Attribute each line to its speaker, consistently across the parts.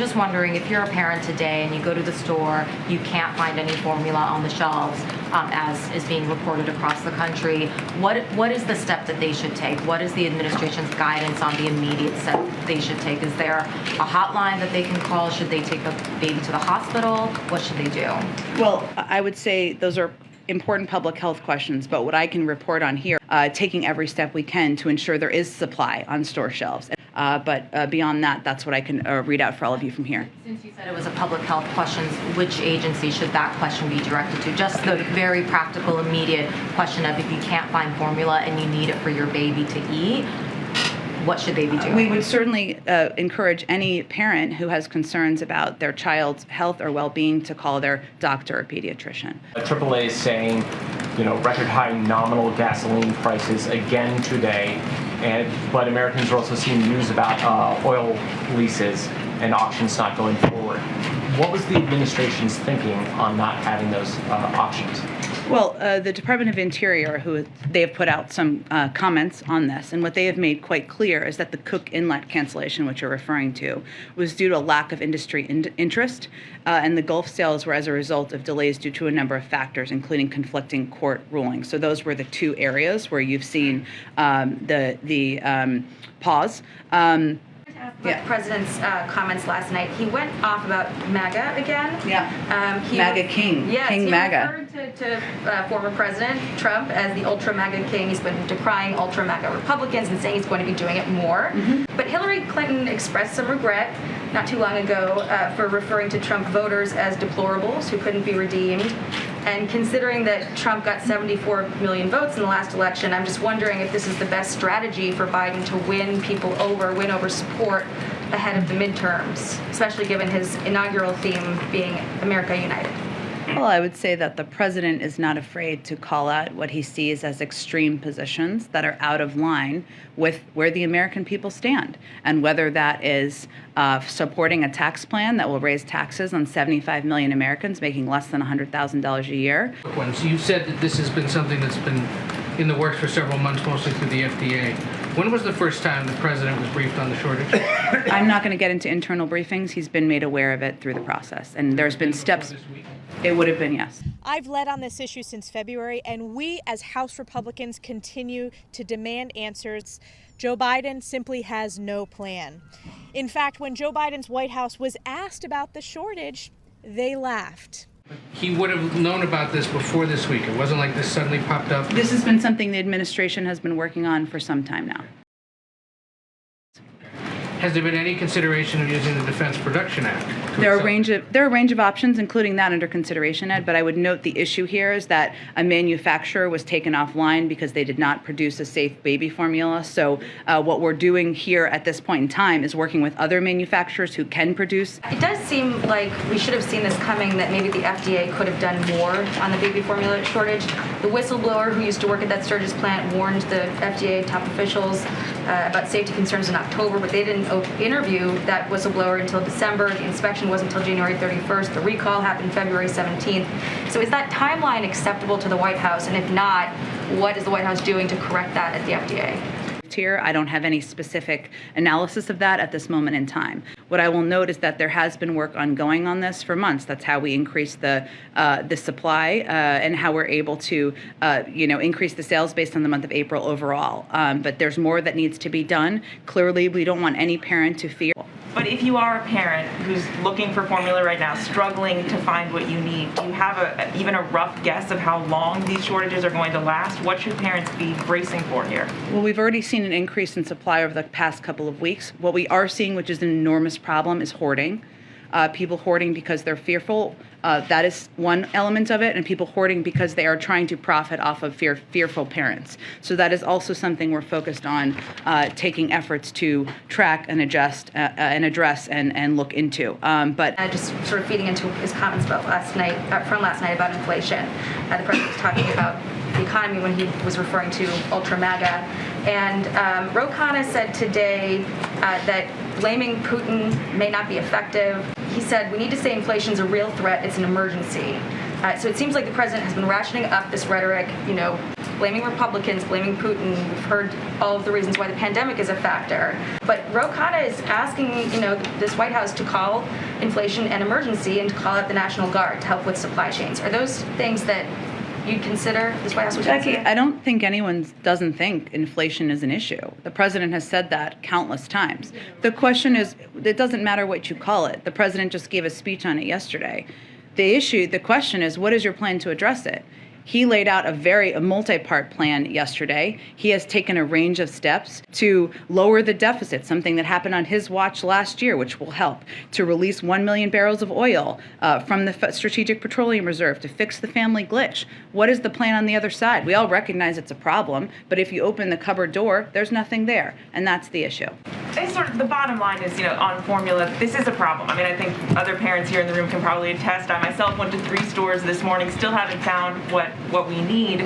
Speaker 1: just wondering, if you're a parent today and you go to the store, you can't find any formula on the shelves, as is being reported across the country, what is the step that they should take? What is the administration's guidance on the immediate step they should take? Is there a hotline that they can call? Should they take the baby to the hospital? What should they do?
Speaker 2: Well, I would say those are important public health questions, but what I can report on here, taking every step we can to ensure there is supply on store shelves. But beyond that, that's what I can read out for all of you from here.
Speaker 1: Since you said it was a public health question, which agency should that question be directed to? Just the very practical, immediate question of, if you can't find formula and you need it for your baby to eat, what should they be doing?
Speaker 2: We would certainly encourage any parent who has concerns about their child's health or well-being to call their doctor or pediatrician.
Speaker 3: AAA is saying, record high nominal gasoline prices again today, but Americans are also seeing news about oil leases and auctions not going forward. What was the administration's thinking on not having those auctions?
Speaker 2: Well, the Department of Interior, they have put out some comments on this, and what they have made quite clear is that the Cook Inlet cancellation, which you're referring to, was due to a lack of industry interest, and the Gulf sales were as a result of delays due to a number of factors, including conflicting court rulings. So those were the two areas where you've seen the pause.
Speaker 4: The president's comments last night. He went off about MAGA again.
Speaker 2: MAGA King.
Speaker 4: Yes,
Speaker 2: King
Speaker 4: he
Speaker 2: MAGA.
Speaker 4: referred to former President Trump as the ultra MAGA king. He's been decrying ultra MAGA Republicans and saying he's going to be doing it more. But Hillary Clinton expressed some regret not too long ago for referring to Trump voters as deplorables who couldn't be redeemed. And considering that Trump got 74 million votes in the last election, I'm just wondering if this is the best strategy for Biden to win over support ahead of the midterms, especially given his inaugural theme being America United.
Speaker 2: Well, I would say that the president is not afraid to call out what he sees as extreme positions that are out of line with where the American people stand, and whether that is supporting a tax plan that will raise taxes on 75 million Americans making less than $100,000 a year.
Speaker 5: You said that this has been something that's been in the works for several months, mostly through the FDA. When was the first time the president was briefed on the shortage?
Speaker 2: I'm not going to get into internal briefings. He's been made aware of it through the process, and there's been steps. It would have been, yes.
Speaker 6: I've led on this issue since February, and we as House Republicans continue to demand answers. Joe Biden simply has no plan. In fact, when Joe Biden's White House was asked about the shortage, they laughed.
Speaker 5: He would have known about this before this week. It wasn't like this suddenly popped up.
Speaker 2: This has been something the administration has been working on for some time now.
Speaker 5: Has there been any consideration of using the Defense Production Act?
Speaker 2: There are a range of options, including that under consideration, Ed, but I would note the issue here is that a manufacturer was taken offline because they did not produce a safe baby formula. So what we're doing here at this point in time is working with other manufacturers who can produce.
Speaker 4: It does seem like we should have seen this coming, that maybe the FDA could have done more on the baby formula shortage. The whistleblower who used to work at that Sturgis plant warned the FDA top officials about safety concerns in October, but they didn't interview that whistleblower until December. The inspection wasn't until January 31st. The recall happened February 17th. So is that timeline acceptable to the White House? And if not, what is the White House doing to correct that at the FDA?
Speaker 2: Here, I don't have any specific analysis of that at this moment in time. What I will note is that there has been work ongoing on this for months. That's how we increase the supply and how we're able to, increase the sales based on the month of April overall. But there's more that needs to be done. Clearly, we don't want any parent to fear.
Speaker 7: But if you are a parent who's looking for formula right now, struggling to find what you need, do you have even a rough guess of how long these shortages are going to last? What should parents be bracing for here?
Speaker 2: Well, we've already seen an increase in supply over the past couple of weeks. What we are seeing, which is an enormous problem, is hoarding. People hoarding because they're fearful. That is one element of it, and people hoarding because they are trying to profit off of fearful parents. So that is also something we're focused on taking efforts to track and adjust and address and look into. But
Speaker 4: just sort of feeding into his comments about last night about inflation. The president was talking about the economy when he was referring to ultra MAGA. And Ro Khanna said today that blaming Putin may not be effective. He said, we need to say inflation's a real threat, it's an emergency. So it seems like the president has been ratcheting up this rhetoric, blaming Republicans, blaming Putin. We've heard all of the reasons why the pandemic is a factor. But Ro Khanna is asking, this White House to call inflation an emergency and to call out the National Guard to help with supply chains. Are those things that you'd consider, this White House would
Speaker 2: Psaki,
Speaker 4: consider?
Speaker 2: I don't think anyone doesn't think inflation is an issue. The president has said that countless times. The question is, it doesn't matter what you call it. The president just gave a speech on it yesterday. The question is, what is your plan to address it? He laid out a multi-part plan yesterday. He has taken a range of steps to lower the deficit, something that happened on his watch last year, which will help, to release 1 million barrels of oil from the Strategic Petroleum Reserve, to fix the family glitch. What is the plan on the other side? We all recognize it's a problem, but if you open the cupboard door, there's nothing there, and that's the issue.
Speaker 7: It's sort of the bottom line is, on formula, this is a problem. I mean, I think other parents here in the room can probably attest. I myself went to 3 stores this morning, still haven't found what we need.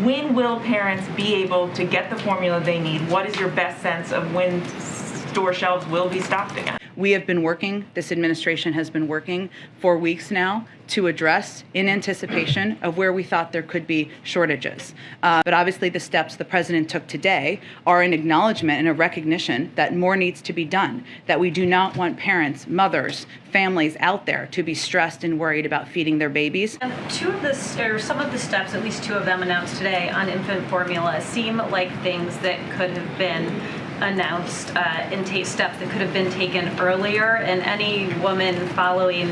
Speaker 7: When will parents be able to get the formula they need? What is your best sense of when store shelves will be stocked again?
Speaker 2: We have been working, this administration has been working for weeks now to address, in anticipation of where we thought there could be shortages. But obviously the steps the president took today are an acknowledgement and a recognition that more needs to be done, that we do not want parents, mothers, families out there to be stressed and worried about feeding their babies.
Speaker 8: Some of the steps, at least 2 of them announced today on infant formula, seem like things that could have been announced steps that could have been taken earlier, and any woman following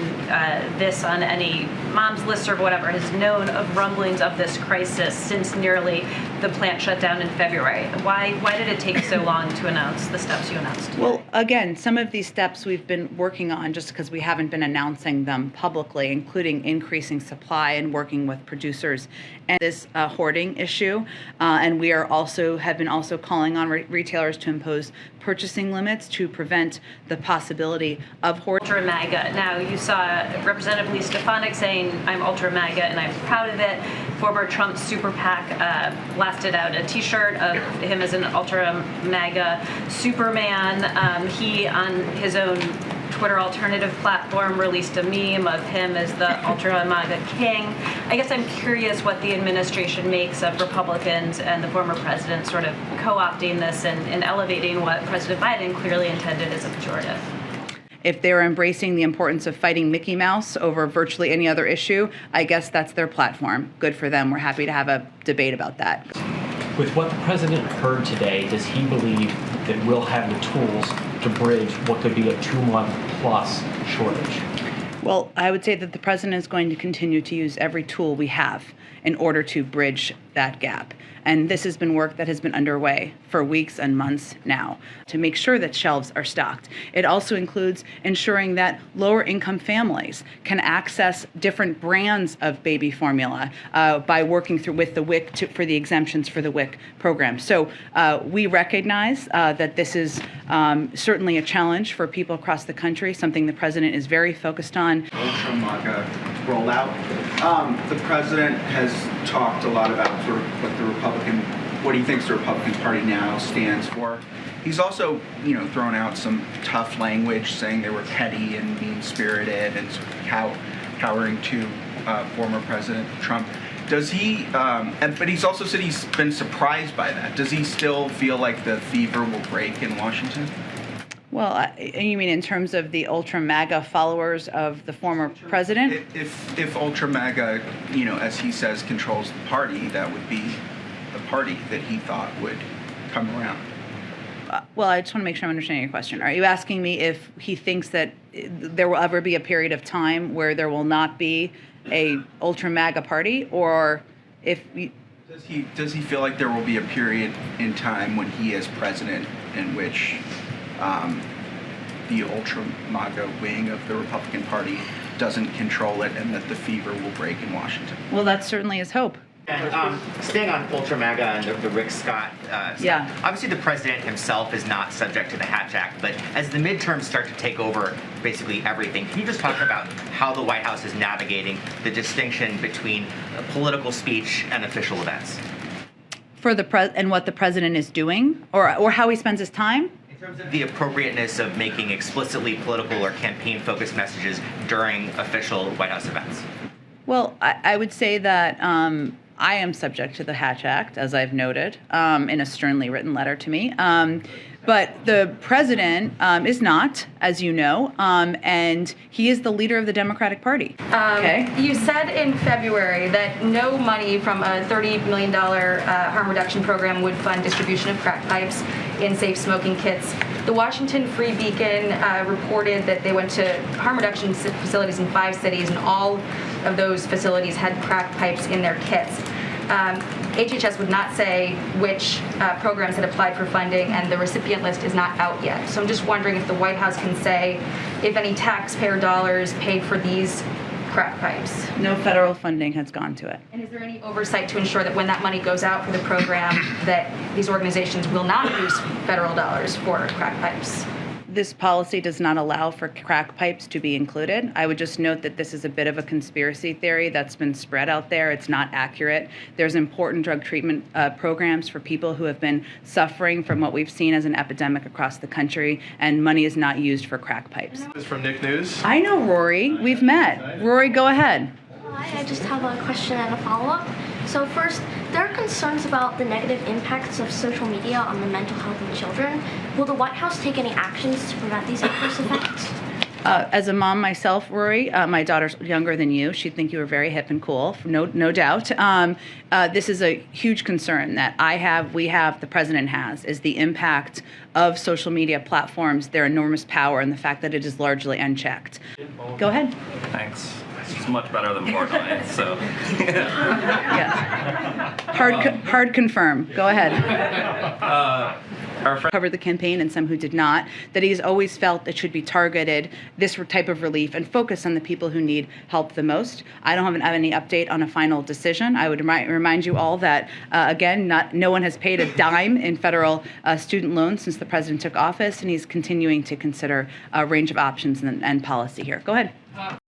Speaker 8: this on any mom's list or whatever has known of rumblings of this crisis since nearly the plant shut down in February. Why did it take so long to announce the steps you announced today?
Speaker 2: Well, again, some of these steps we've been working on just because we haven't been announcing them publicly, including increasing supply and working with producers and this hoarding issue. And we are have been calling on retailers to impose purchasing limits to prevent the possibility of hoarding.
Speaker 8: Ultra MAGA. Now, you saw Representative Lee Stefanik saying, "I'm Ultra MAGA and I'm proud of it." Former Trump super PAC blasted out a T-shirt of him as an Ultra MAGA Superman. He, on his own Twitter alternative platform, released a meme of him as the Ultra MAGA king. I guess I'm curious what the administration makes of Republicans and the former president sort of co-opting this and elevating what President Biden clearly intended as a pejorative.
Speaker 2: If they're embracing the importance of fighting Mickey Mouse over virtually any other issue, I guess that's their platform. Good for them. We're happy to have a debate about that.
Speaker 3: With what the president heard today, does he believe that we'll have the tools to bridge what could be a 2-month plus shortage?
Speaker 2: Well, I would say that the president is going to continue to use every tool we have in order to bridge that gap. And this has been work that has been underway for weeks and months now to make sure that shelves are stocked. It also includes ensuring that lower income families can access different brands of baby formula by working with the WIC for the exemptions for the WIC program. So we recognize that this is certainly a challenge for people across the country, something the president is very focused on.
Speaker 9: Ultra MAGA rollout. The president has talked a lot about sort of what he thinks the Republican Party now stands for. He's also, thrown out some tough language, saying they were petty and mean-spirited and sort of cowering to former President Trump. Does he? But he's also said he's been surprised by that. Does he still feel like the fever will break in Washington?
Speaker 2: Well, you mean in terms of the Ultra MAGA followers of the former president?
Speaker 9: If Ultra MAGA, as he says, controls the party, that would be the party that he thought would come around.
Speaker 2: Well, I just want to make sure I'm understanding your question. Are you asking me if he thinks that there will ever be a period of time where there will not be a Ultra MAGA party, or if
Speaker 9: Does he feel like there will be a period in time when he is president in which the Ultra MAGA wing of the Republican Party doesn't control it and that the fever will break in Washington?
Speaker 2: Well, that's certainly his hope.
Speaker 10: And staying on Ultra MAGA and the Rick Scott stuff,
Speaker 2: Yeah.
Speaker 10: Obviously the president himself is not subject to the Hatch Act, but as the midterms start to take over basically everything, can you just talk about how the White House is navigating the distinction between political speech and official events?
Speaker 2: For and what the president is doing, or how he spends his time?
Speaker 10: In terms of the appropriateness of making explicitly political or campaign-focused messages during official White House events.
Speaker 2: Well, I would say that I am subject to the Hatch Act, as I've noted, in a sternly written letter to me. But the president is not, as you know, and he is the leader of the Democratic Party. Okay?
Speaker 4: You said in February that no money from a $30 million harm reduction program would fund distribution of crack pipes in safe smoking kits. The Washington Free Beacon reported that they went to harm reduction facilities in 5 cities, and all of those facilities had crack pipes in their kits. HHS would not say which programs had applied for funding, and the recipient list is not out yet. So I'm just wondering if the White House can say if any taxpayer dollars paid for these crack pipes.
Speaker 2: No federal funding has gone to it.
Speaker 4: And is there any oversight to ensure that when that money goes out for the program, that these organizations will not use federal dollars for crack pipes?
Speaker 2: This policy does not allow for crack pipes to be included. I would just note that this is a bit of a conspiracy theory that's been spread out there. It's not accurate. There's important drug treatment programs for people who have been suffering from what we've seen as an epidemic across the country, and money is not used for crack pipes.
Speaker 11: This is from Nick News.
Speaker 2: I know Rory. We've met. Rory, go ahead.
Speaker 12: Hi, I just have a question and a follow-up. So first, there are concerns about the negative impacts of social media on the mental health of children. Will the White House take any actions to prevent these adverse effects?
Speaker 2: As a mom myself, Rory, my daughter's younger than you. She'd think you were very hip and cool, no doubt. This is a huge concern that we have, the president has, is the impact of social media platforms, their enormous power, and the fact that it is largely unchecked. Go ahead.
Speaker 11: Thanks. She's much better than Portnoy, so.
Speaker 2: Yes. Hard confirm. Go ahead.
Speaker 11: Our friend
Speaker 2: Covered the campaign and some who did not, that he's always felt it should be targeted, this type of relief, and focus on the people who need help the most. I don't have any update on a final decision. I would remind you all that, again, no one has paid a dime in federal student loans since the president took office, and he's continuing to consider a range of options and policy here. Go ahead.